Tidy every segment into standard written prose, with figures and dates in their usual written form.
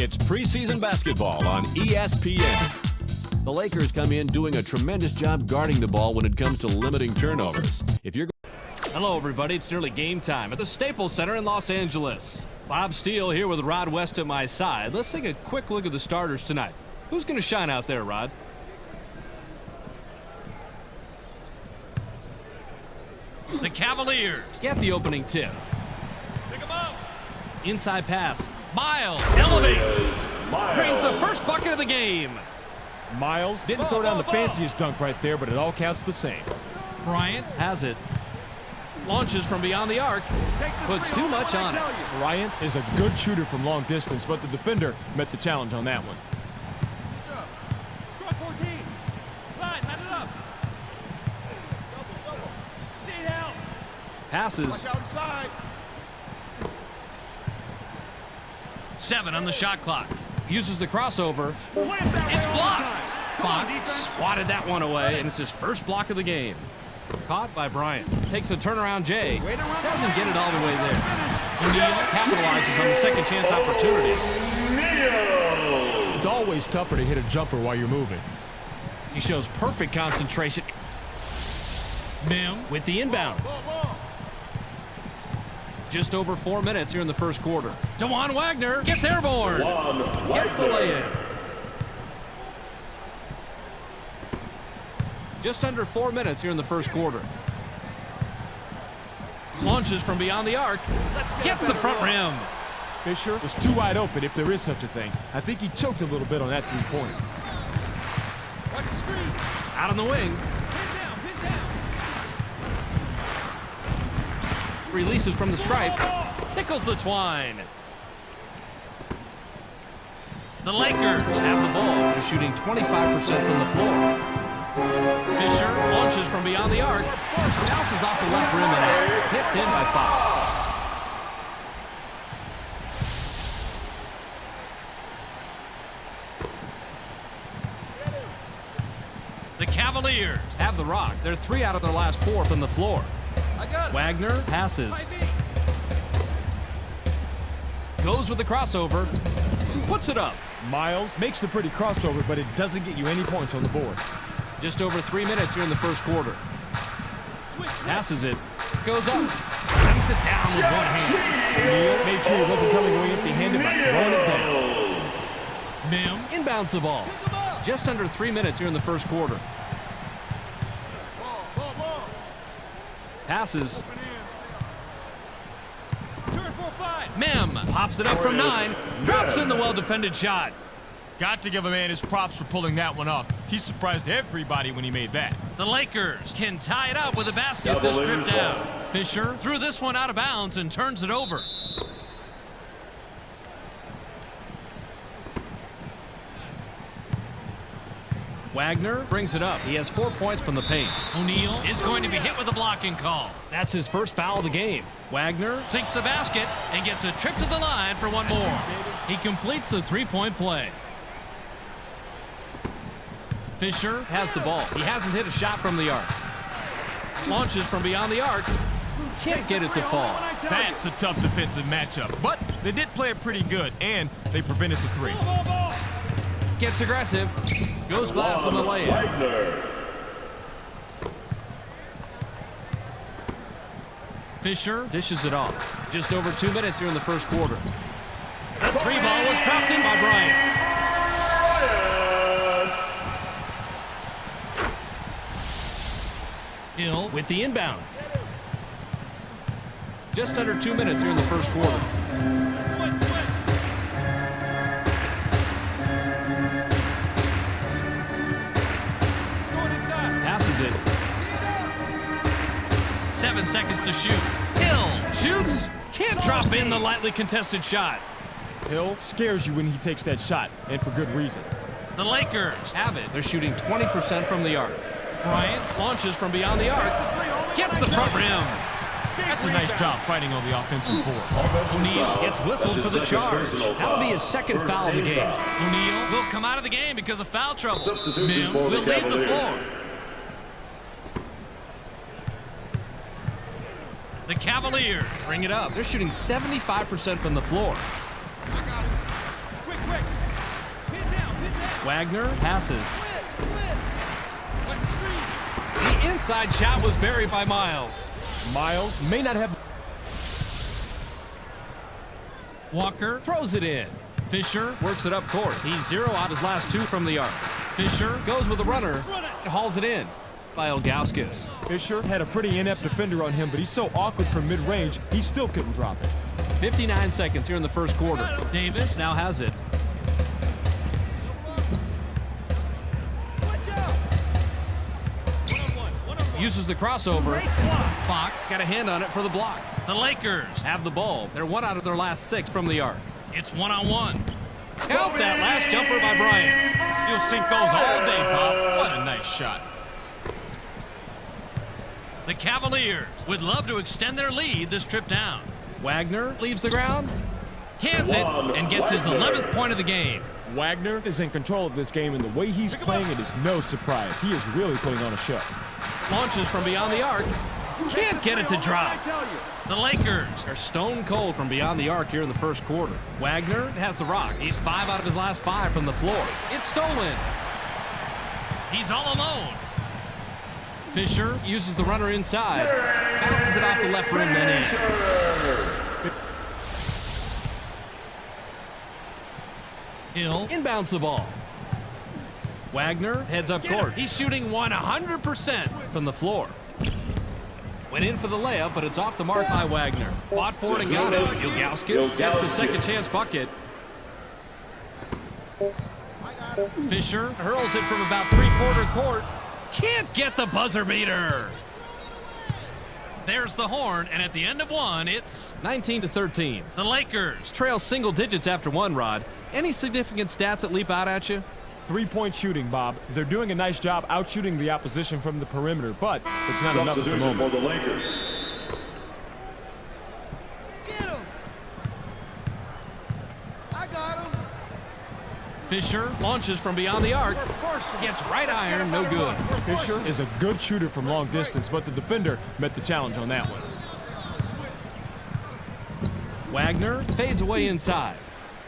It's preseason basketball on ESPN. The Lakers come in doing a tremendous job guarding the ball when it comes to limiting turnovers. Hello, everybody. It's nearly game time at the Staples Center in Los Angeles. Bob Steele here with Rod West at my side. Let's take a quick look at the starters tonight. Who's going to shine out there, Rod? The Cavaliers get the opening tip. Pick him up. Inside pass. Miles elevates. Brings the first bucket of the game. Miles didn't throw down the fanciest dunk right there, but it all counts the same. Bryant has it. Launches from beyond the arc. Puts too much on it. Bryant is a good shooter from long distance, but the defender met the challenge on that one. Strike 14. Line, line it up. Double. Need help. Passes. Watch out inside. 7 on the shot clock. Uses the crossover. It's blocked. Fox swatted that one away, and it's his first block of the game. Caught by Bryant. Takes a turnaround Jay. Doesn't get it all the way there. O'Neal capitalizes on the second chance opportunity. It's always tougher to hit a jumper while you're moving. He shows perfect concentration. Mim with the inbound. Just over 4 minutes here in the first quarter. DeJuan Wagner gets airborne. Gets the lay-in. Just under 4 minutes here in the first quarter. Launches from beyond the arc. Gets the front rim. Fisher was too wide open, if there is such a thing. I think he choked a little bit on that three-pointer. Watch the screen. Out on the wing. Pin down. Releases from the stripe. Tickles the twine. The Lakers have the ball. They're shooting 25% from the floor. Fisher launches from beyond the arc. Bounces off the left rim and out. Tipped in by Fox. The Cavaliers have the rock. They're 3 out of their last 4 from the floor. I got it. Wagner passes. Goes with the crossover. Puts it up. Miles makes the pretty crossover, but it doesn't get you any points on the board. Just over 3 minutes here in the first quarter. Passes it. Goes up. Banks it down with one hand. O'Neal made sure he wasn't coming away empty-handed by throwing it down. Mim inbounds the ball. Just under 3 minutes here in the first quarter. Ball. Passes. Turn 4-5. Mim pops it up from 9. Drops in the well-defended shot. Got to give a man his props for pulling that one off. He surprised everybody when he made that. The Lakers can tie it up with a basket that's stripped down. Fisher threw this one out of bounds and turns it over. Wagner brings it up. He has 4 points from the paint. O'Neal is going to be hit with a blocking call. That's his first foul of the game. Wagner sinks the basket and gets a trip to the line for one more. He completes the three-point play. Fisher has the ball. He hasn't hit a shot from the arc. Launches from beyond the arc. Can't get it to fall. That's a tough defensive matchup, but they did play it pretty good, and they prevented the three. Ball. Gets aggressive. Goes glass on the lay-in. Fisher dishes it off. Just over 2 minutes here in the first quarter. The three ball was dropped in by Bryant. Hill with the inbound. Just under 2 minutes here in the first quarter. It's going inside. Passes it. 7 seconds to shoot. Hill shoots. Can't drop in the lightly contested shot. Hill scares you when he takes that shot, and for good reason. The Lakers have it. They're shooting 20% from the arc. Bryant launches from beyond the arc. Gets the front rim. That's a nice job fighting on the offensive board. O'Neal gets whistled for the charge. That'll be his second foul of the game. O'Neal will come out of the game because of foul trouble. Mim will leave the floor. The Cavaliers bring it up. They're shooting 75% from the floor. I got it. Quick. Wagner passes. Switch. Watch the screen. The inside shot was buried by Miles. Miles may not have... Walker throws it in. Fisher works it up court. He's 0 out his last 2 from the arc. Fisher goes with the runner and hauls it in by Ilgauskas. Fisher had a pretty inept defender on him, but he's so awkward from mid-range, he still couldn't drop it. 59 seconds here in the first quarter. Davis now has it. Watch out. One-on-one. Uses the crossover. Fox got a hand on it for the block. The Lakers have the ball. They're 1 out of their last 6 from the arc. It's 1-on-1. Count that last jumper by Bryant. You'll sink those all day, Bob. What a nice shot. The Cavaliers would love to extend their lead this trip down. Wagner leaves the ground, hands it, and gets his 11th point of the game. Wagner is in control of this game, and the way he's playing it is no surprise. He is really putting on a show. Launches from beyond the arc. Can't get it to drop. The Lakers are stone cold from beyond the arc here in the first quarter. Wagner has the rock. He's 5 out of his last 5 from the floor. It's stolen. He's all alone. Fisher uses the runner inside. Bounces it off the left rim, then in. Hill inbounds the ball. Wagner heads up court. He's shooting 100% from the floor. Went in for the layup, but it's off the mark by Wagner. Fought for it and got it. Ilgauskas gets the second chance bucket. Fisher hurls it from about 3/4 court. Can't get the buzzer beater. There's the horn, and at the end of 1, it's 19-13. The Lakers trail single digits after 1, Rod. Any significant stats that leap out at you? 3-point shooting, Bob. They're doing a nice job out-shooting the opposition from the perimeter, but it's not enough at the moment. For the Lakers. Get him. I got him. Fisher launches from beyond the arc. Gets right iron, no good. Fisher is a good shooter from long distance, but the defender met the challenge on that one. Wagner fades away inside.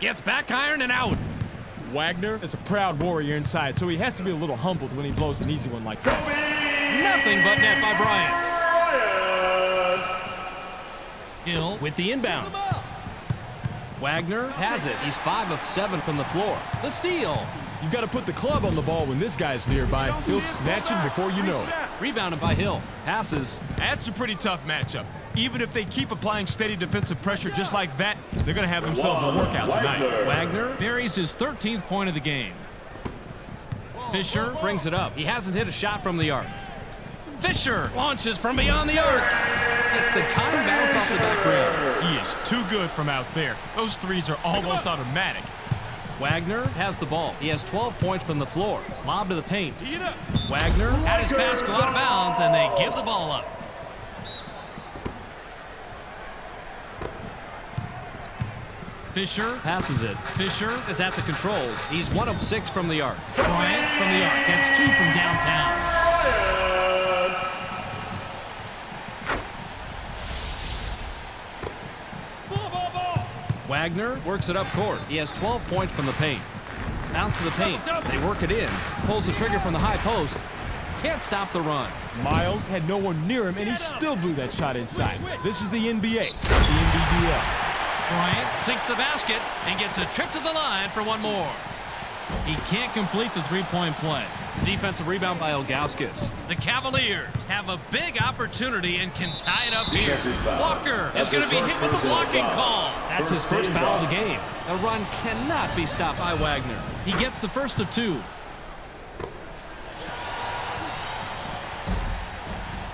Gets back iron and out. Wagner is a proud warrior inside, so he has to be a little humbled when he blows an easy one like that. Nothing but net by Bryant. Hill with the inbound. Wagner has it. He's 5 of 7 from the floor. The steal. You've got to put the club on the ball when this guy's nearby. He'll snatch it before you know it. Rebounded by Hill. Passes. That's a pretty tough matchup. Even if they keep applying steady defensive pressure just like that, they're going to have themselves a workout tonight. Wagner buries his 13th point of the game. Fisher brings it up. He hasn't hit a shot from the arc. Fisher launches from beyond the arc. It's the kind bounce off the back rim. He is too good from out there. Those threes are almost automatic. Wagner has the ball. He has 12 points from the floor. Lob to the paint. Tee it up. Wagner had his pass go out of bounds, and they give the ball up. Fisher passes it. Fisher is at the controls. He's 1 of 6 from the arc. Bryant from the arc gets 2 from downtown. Ball. Wagner works it up court. He has 12 points from the paint. Bounce to the paint. They work it in. Pulls the trigger from the high post. Can't stop the run. Miles had no one near him, and he still blew that shot inside. This is the NBA, the NBDL. Bryant sinks the basket and gets a trip to the line for 1 more. He can't complete the 3-point play. Defensive rebound by Ilgauskas. The Cavaliers have a big opportunity and can tie it up here. Walker is going to be hit with the blocking call. That's his first foul of the game. The run cannot be stopped by Wagner. He gets the first of 2.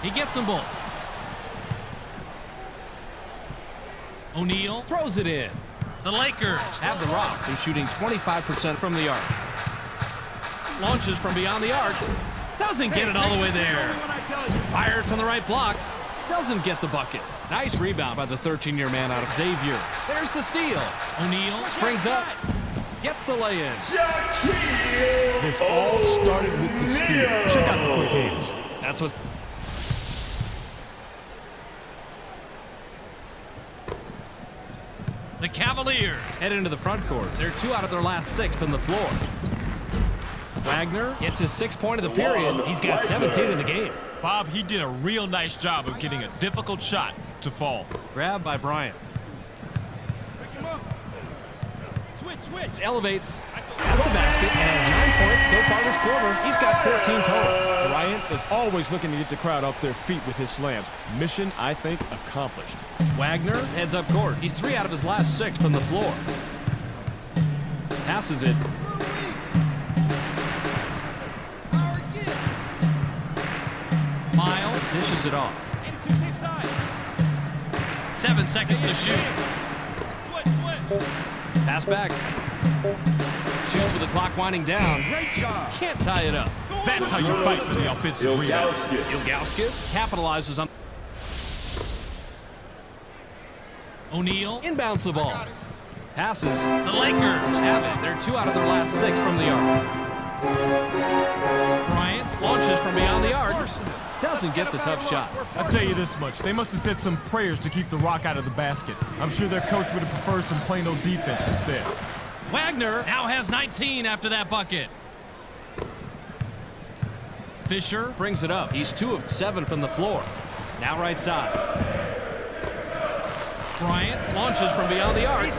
He gets them both. O'Neal throws it in. The Lakers have the rock. They're shooting 25% from the arc. Launches from beyond the arc. Doesn't get it all the way there. Fired from the right block. Doesn't get the bucket. Nice rebound by the 13-year man out of Xavier. There's the steal. O'Neal springs up. Gets the lay-in. This all started with the steal. Check out the quick hands. That's what... The Cavaliers head into the front court. They're 2 out of their last 6 from the floor. Wagner gets his 6th point of the period. He's got 17 in the game. Bob, he did a real nice job of getting a difficult shot to fall. Grab by Bryant. Pick him up. Switch. Elevates at the basket and has 9 points so far this quarter. He's got 14 total. Bryant is always looking to get the crowd off their feet with his slams. Mission, I think, accomplished. Wagner heads up court. He's 3 out of his last 6 from the floor. Passes it. Miles dishes it off. 82 same side. 7 seconds to shoot. Switch. Pass back. Shoots with the clock winding down. Great job. Can't tie it up. That's how you fight for the offensive rebound. Ilgauskas capitalizes on. O'Neal inbounds the ball. Passes. The Lakers have it. They're 2 out of their last 6 from the arc. Bryant launches from beyond the arc. Doesn't get the tough shot. I'll tell you this much. They must have said some prayers to keep the rock out of the basket. I'm sure their coach would have preferred some plain old defense instead. Wagner now has 19 after that bucket. Fisher brings it up. He's 2 of 7 from the floor. Now right side. Bryant launches from beyond the arc.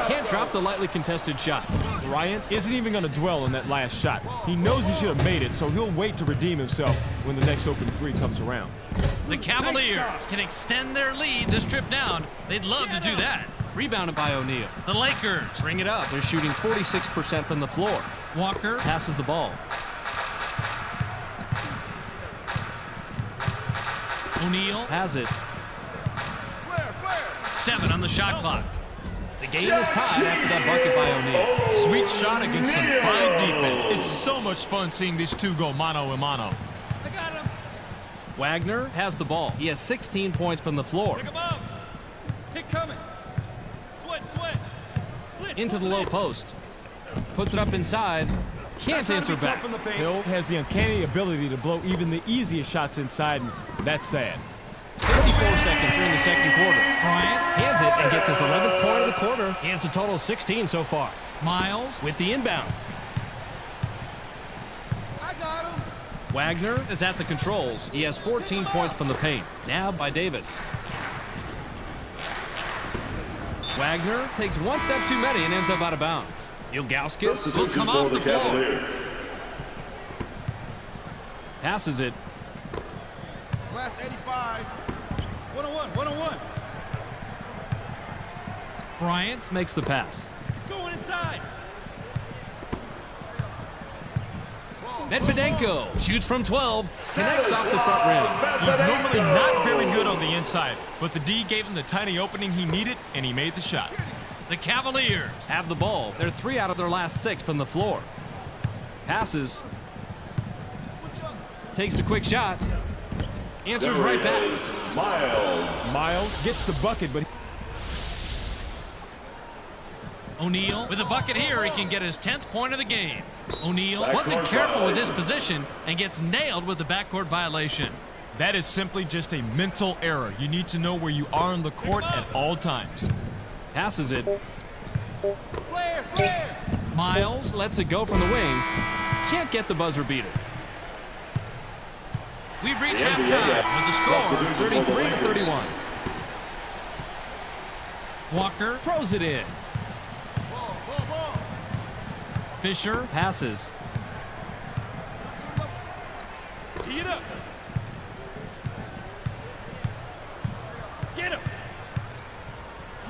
Can't drop the lightly contested shot. Bryant isn't even going to dwell on that last shot. He knows he should have made it, so he'll wait to redeem himself when the next open 3 comes around. The Cavaliers can extend their lead this trip down. They'd love to do that. Rebounded by O'Neal. The Lakers bring it up. They're shooting 46% from the floor. Walker passes the ball. O'Neal has it. Flare. 7 on the shot clock. The game is tied after that bucket by O'Neal. Sweet shot against some fine defense. It's so much fun seeing these two go mano a mano. I got him. Wagner has the ball. He has 16 points from the floor. Pick him up. Pick coming. Switch. Blitz. Into the low post. Puts it up inside. Can't answer back. Hill has the uncanny ability to blow even the easiest shots inside, and that's sad. 54 seconds here in the second quarter. Bryant hands it and gets his 11th point of the quarter. He has a total of 16 so far. Miles with the inbound. I got him. Wagner is at the controls. He has 14 points from the paint. Nabbed by Davis. Wagner takes 1 step too many and ends up out of bounds. Ilgauskas will come off the floor. Passes it. Last 85. One-on-one. Bryant makes the pass. It's going inside. Medvedenko shoots from 12, connects off the front rim. He's normally not very good on the inside, but the D gave him the tiny opening he needed, and he made the shot. The Cavaliers have the ball. They're 3 out of their last 6 from the floor. Passes. Takes a quick shot. Answers right back. Miles gets the bucket, but O'Neal with a bucket here. He can get his 10th point of the game. O'Neal wasn't careful with his position and gets nailed with the backcourt violation. That is simply just a mental error. You need to know where you are on the court at all times. Passes it. Flare. Miles lets it go from the wing. Can't get the buzzer beater. We've reached halftime with the score 33-31. Walker throws it in. Ball. Fisher passes. Tee it up. Get him.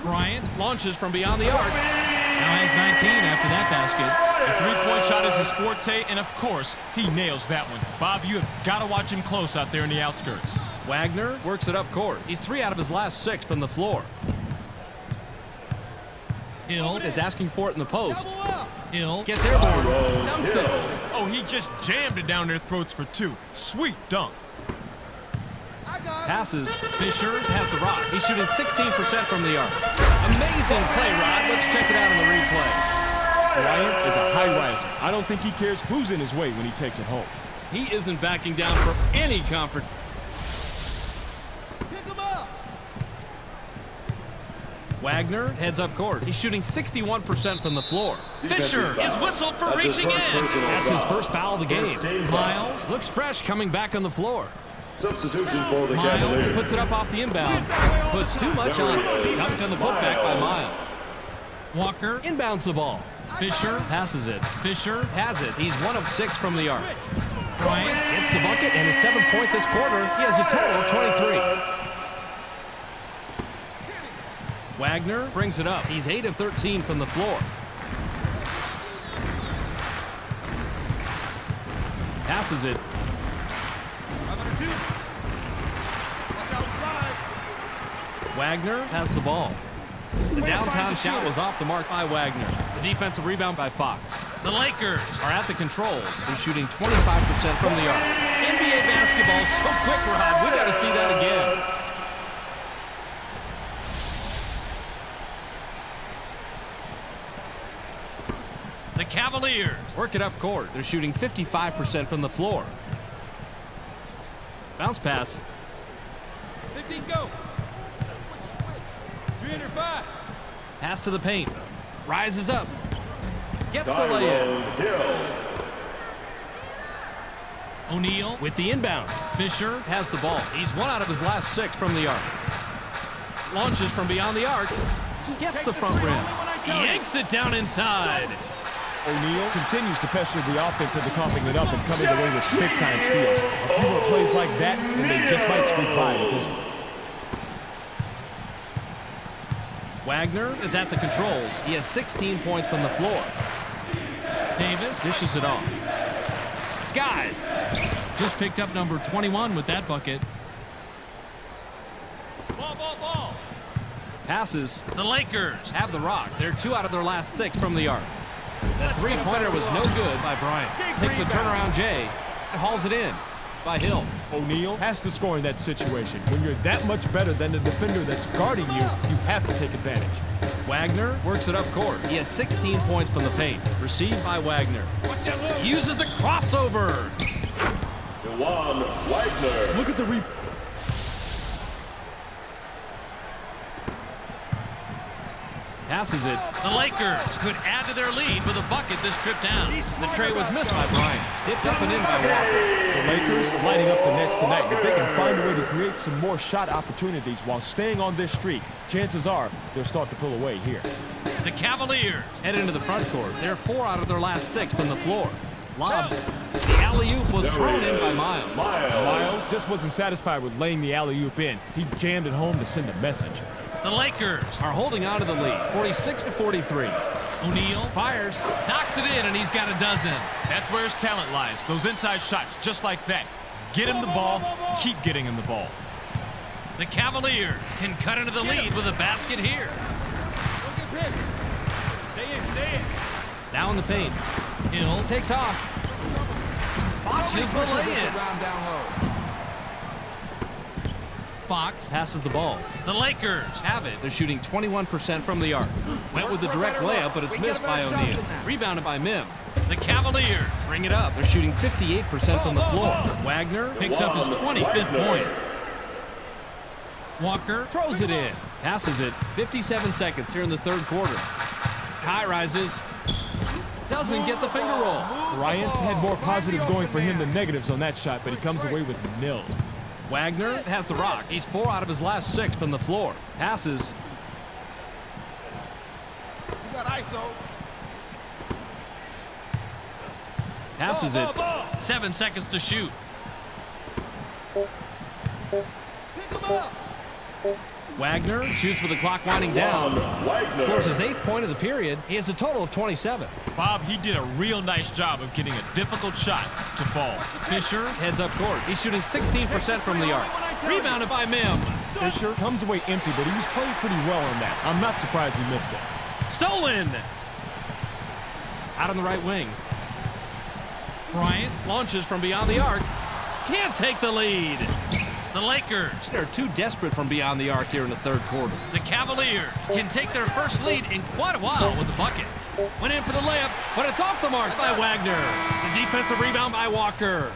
Bryant launches from beyond the arc. Now has 19 after that basket. The three-point shot is his forte, and of course, he nails that one. Bob, you have got to watch him close out there in the outskirts. Wagner works it up court. He's 3 out of his last 6 from the floor. Hill is asking for it in the post. Double up. Hill gets airborne. Dunks it. Oh, he just jammed it down their throats for 2. Sweet dunk. I got him. Passes. Fisher has the rock. He's shooting 16% from the arc. Amazing play, Rod. Let's check it out on the replay. Bryant is a high riser. I don't think he cares who's in his way when he takes it home. He isn't backing down for any confrontation. Pick him up. Wagner heads up court. He's shooting 61% from the floor. Fisher is whistled for reaching in. That's his first foul of the game. Miles looks fresh coming back on the floor. Substitution for the Miles Cavaliers. puts it up off the inbound. Puts too much on it. Dunked on the putback by Miles. Walker inbounds the ball. Fisher passes it. Fisher has it. He's 1 of 6 from the arc. Bryant hits the bucket and his 7th point this quarter. He has a total of 23. Wagner brings it up. He's 8 of 13 from the floor. Passes it. Wagner has the ball. The downtown shot was off the mark by Wagner. The defensive rebound by Fox. The Lakers are at the controls. They're shooting 25% from the arc. NBA basketball so quick, Rod. We got to see that again. The Cavaliers work it up court. They're shooting 55% from the floor. Bounce pass. 15, go. Switch. 305. Pass to the paint. Rises up. Gets the layup. O'Neal with the inbound. Fisher has the ball. He's 1 out of his last 6 from the arc. Launches from beyond the arc. Gets the front rim. Yanks it down inside. O'Neal continues to pressure the offense into coughing it up and coming away with big-time steals. A few more plays like that, and they just might squeak by with this one. Wagner is at the controls. He has 16 points from the floor. Davis dishes it off. Skies just picked up number 21 with that bucket. Ball. Passes. The Lakers have the rock. They're 2 out of their last 6 from the arc. That three-pointer was no good by Bryant. Takes a turnaround Jay and hauls it in by Hill. O'Neal has to score in that situation. When you're that much better than the defender that's guarding you, you have to take advantage. Wagner works it up court. He has 16 points from the paint. Received by Wagner. He uses a crossover. Wagner. Look at the Passes it. The Lakers could add to their lead with a bucket this trip down. The tray was missed by Bryant. Dipped up and in by Walker. The Lakers lighting up the nets tonight. If they can find a way to create some more shot opportunities while staying on this streak, chances are they'll start to pull away here. The Cavaliers head into the front court. They're 4 out of their last 6 from the floor. Lob. The alley-oop was thrown in by Miles. Miles just wasn't satisfied with laying the alley-oop in. He jammed it home to send a message. The Lakers are holding on to the lead, 46-43. O'Neal fires, knocks it in, and he's got a dozen. That's where his talent lies. Those inside shots, just like that. Get him the ball, keep getting him the ball. The Cavaliers can cut into the lead with a basket here. Stay in. Now in the paint. Hill takes off. Botches the lay-in. Fox passes the ball. The Lakers have it. They're shooting 21% from the arc. Went with the direct layup, but it's missed by O'Neal. Rebounded by Mim. The Cavaliers bring it up. They're shooting 58% from the floor. Wagner picks up his 25th point. Walker throws it in. Passes it. 57 seconds here in the third quarter. High rises. Doesn't get the finger roll. Bryant had more positives going for him than negatives on that shot, but he comes away with nil. Wagner has the rock. He's 4 out of his last 6 from the floor. Passes. You got ISO. Passes it. 7 seconds to shoot. Pick him up. Wagner shoots with the clock winding down. Scores his 8th point of the period. He has a total of 27. Bob, he did a real nice job of getting a difficult shot to fall. Fisher heads up court. He's shooting 16% from the arc. Rebounded by Mim. Fisher comes away empty, but he was playing pretty well on that. I'm not surprised he missed it. Stolen. Out on the right wing. Bryant launches from beyond the arc. Can't take the lead. The Lakers are too desperate from beyond the arc here in the third quarter. The Cavaliers can take their first lead in quite a while with the bucket. Went in for the layup, but it's off the mark by Wagner. The defensive rebound by Walker.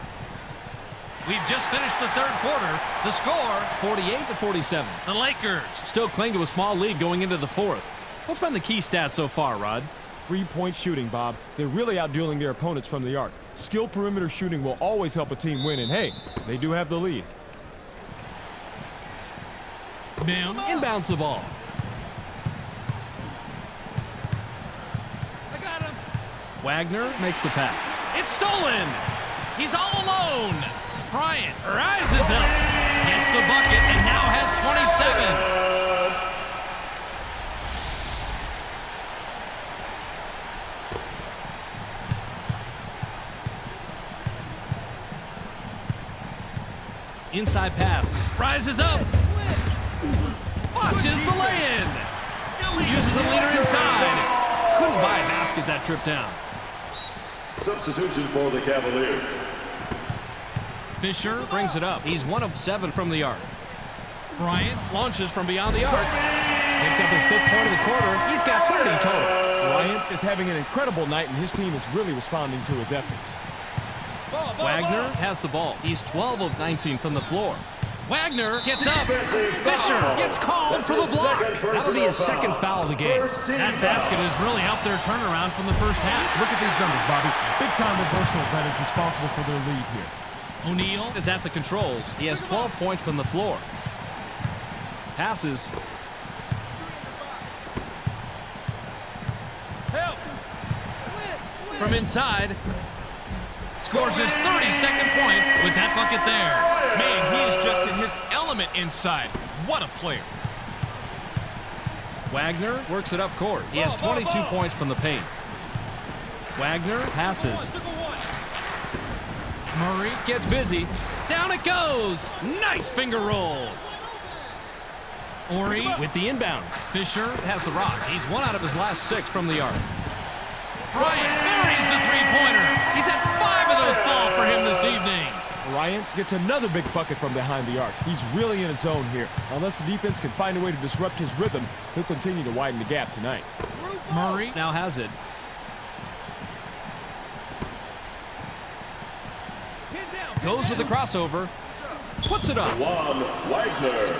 We've just finished the third quarter. The score, 48-47. the Lakers. Still cling to a small lead going into the fourth. What's been the key stats so far, Rod? 3-point shooting, Bob. They're really outdueling their opponents from the arc. Skilled perimeter shooting will always help a team win, and hey, they do have the lead. Mims Inbounds the ball. I got him. Wagner makes the pass. It's stolen. He's all alone. Bryant rises up, gets the bucket, and now has 27. Inside pass. Rises up. Watches the lay-in. Uses the leader inside. Couldn't buy a basket that trip down. Substitution for the Cavaliers. Fisher brings it up. He's 1 of 7 from the arc. Bryant launches from beyond the arc. Picks up his 5th point of the quarter. He's got 30 total. Bryant is having an incredible night, and his team is really responding to his efforts. Wagner has the ball. He's 12 of 19 from the floor. Wagner gets up. Fisher gets called for the block. That'll be his second foul of the game. That basket has really helped their turnaround from the first half. Look at these numbers, Bobby. Big-time reversal that is responsible for their lead here. O'Neal Is at the controls. He has 12 points from the floor. Passes. Help. Switch. from inside. Scores his 32nd point with that bucket there. Man, he is just in his element inside. What a player. Wagner works it up court. He has 22 points from the paint. Wagner passes. Murray gets busy. Down it goes. Nice finger roll. Ori with the inbound. Fisher has the rock. He's 1 out of his last 6 from the arc. Bryant buries the three-pointer. He's had 5 of those fall for him this evening. Bryant gets another big bucket from behind the arc. He's really in his zone here. Unless the defense can find a way to disrupt his rhythm, he'll continue to widen the gap tonight. Murray now has it. Goes with the crossover. Puts it up. Juan Wagner.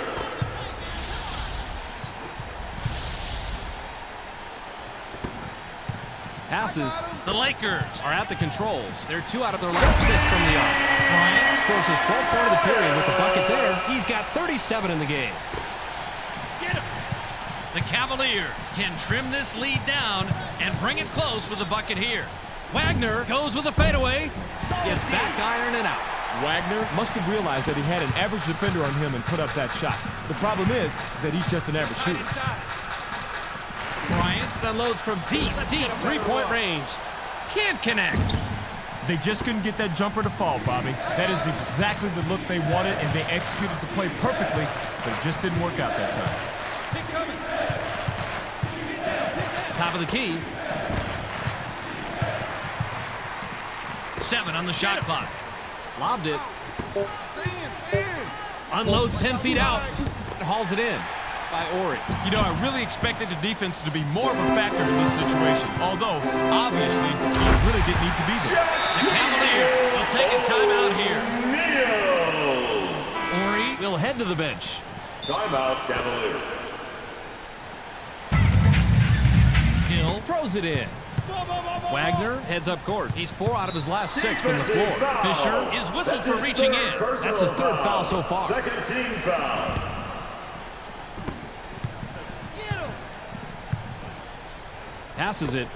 Passes The Lakers are at the controls. They're 2 out of their last 6 from the arc. Bryant scores his 12th point of the period with the bucket there. He's got 37 in the game. The Cavaliers can trim this lead down and bring it close with the bucket here. Wagner goes with a fadeaway. Gets back iron and out. Wagner must have realized that he had an average defender on him and put up that shot. The problem is that he's just an average shooter. Bryant unloads from deep three-point range. Can't connect. They just couldn't get that jumper to fall, Bobby. That is exactly the look they wanted, and they executed the play perfectly, but it just didn't work out that time. Top of the key. 7 on the shot clock. Lobbed it. Unloads 10 feet out. Hauls it in by Ori. You know, I really expected the defense to be more of a factor in this situation, although, obviously, it really didn't need to be there. The Cavaliers will take a timeout here. Ori will head to the bench. Timeout, Cavaliers. Hill throws it in. Wagner heads up court. He's 4 out of his last 6 from the floor. Fisher is whistled for reaching in. That's his 3rd foul so far. Second team foul. Passes it.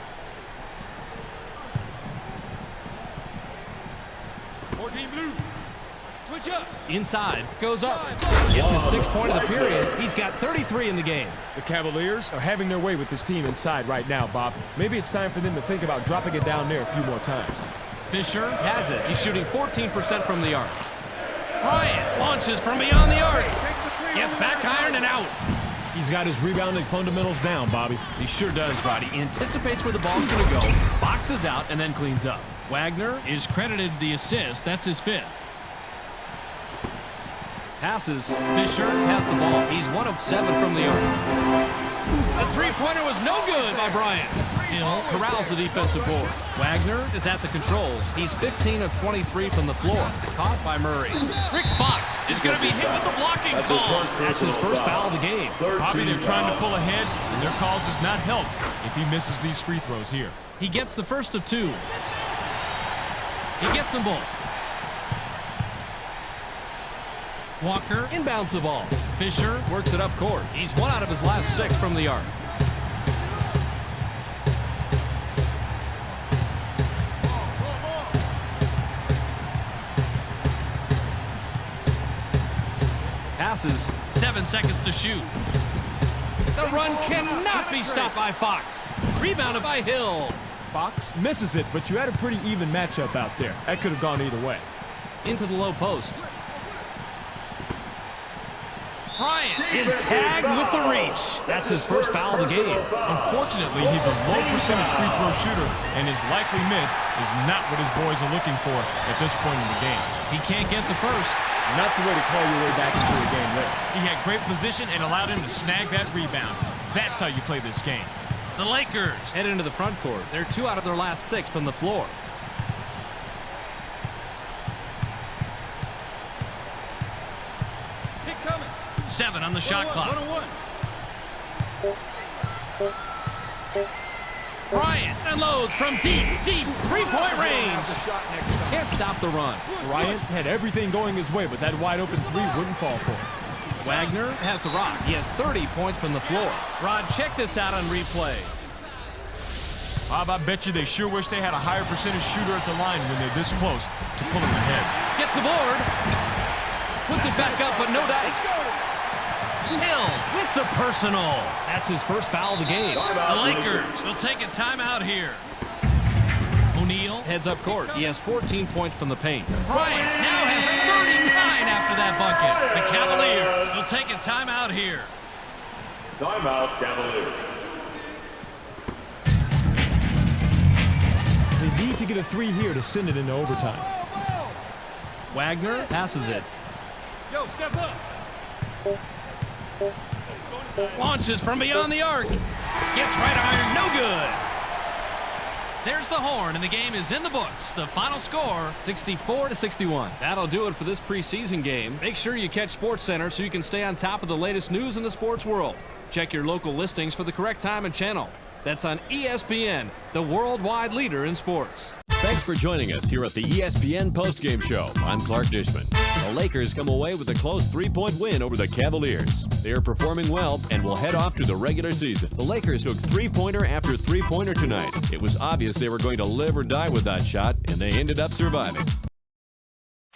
14 blue. Switch up. Inside. Goes up. Gets his 6th point of the period. He's got 33 in the game. The Cavaliers are having their way with this team inside right now, Bob. Maybe it's time for them to think about dropping it down there a few more times. Fisher has it. He's shooting 14% from the arc. Bryant launches from beyond the arc. Gets back iron and out. He's got his rebounding fundamentals down, Bobby. He sure does, Roddy. Anticipates where the ball's going to go, boxes out, and then cleans up. Wagner is credited the assist. That's his 5th. Passes. Fisher has the ball. He's 1 of 7 from the arc. The three-pointer was no good by Bryant. Hill corrals the defensive board. Wagner is at the controls. He's 15 of 23 from the floor. Caught by Murray. Rick Fox is going to be hit with the blocking call. That's his first foul of the game. Probably they're trying to pull ahead, and their calls does not help if he misses these free throws here. He gets the first of two. He gets them both. Walker inbounds the ball. Fisher works it up court. He's 1 out of his last 6 from the arc. Passes. 7 seconds to shoot. The run cannot be stopped by Fox. Rebounded by Hill. Fox misses it, but you had a pretty even matchup out there. That could have gone either way. Into the low post. Bryant is tagged with the reach. That's his first foul of the game. Unfortunately, he's a low percentage free throw shooter, and his likely miss is not what his boys are looking for at this point in the game. He can't get the first. Not the way to call your way back into a game later. He had great position and allowed him to snag that rebound. That's how you play this game. The Lakers head into the front court. They're 2 out of their last 6 from the floor. Pick coming. 7 on the shot clock. 1-on-1. Bryant unloads from deep 3-point range. Can't stop the run. Bryant had everything going his way, but that wide open 3 wouldn't fall for him. Wagner has the rock. He has 30 points from the floor. Rod, check this out on replay. Bob, I bet you they sure wish they had a higher percentage shooter at the line when they're this close to pulling ahead. Gets the board. Puts it back up, but no dice. Hill with the personal. That's his first foul of the game. The Lakers will take a timeout here. O'Neal heads up court. He has 14 points from the paint. Bryant now has 39 after that bucket. The Cavaliers will take a timeout here. Timeout, Cavaliers. They need to get a 3 here to send it into overtime. Wagner passes it. Yo, step up. Launches from beyond the arc. Gets right iron, no good. There's the horn, and the game is in the books. The final score, 64-61. That'll do it for this preseason game. Make sure you catch SportsCenter so you can stay on top of the latest news in the sports world. Check your local listings for the correct time and channel. That's on ESPN, the worldwide leader in sports. Thanks for joining us here at the ESPN postgame show. I'm Clark Dishman. The Lakers come away with a close 3-point win over the Cavaliers. They are performing well and will head off to the regular season. The Lakers took 3-pointer after 3-pointer tonight. It was obvious they were going to live or die with that shot, and they ended up surviving.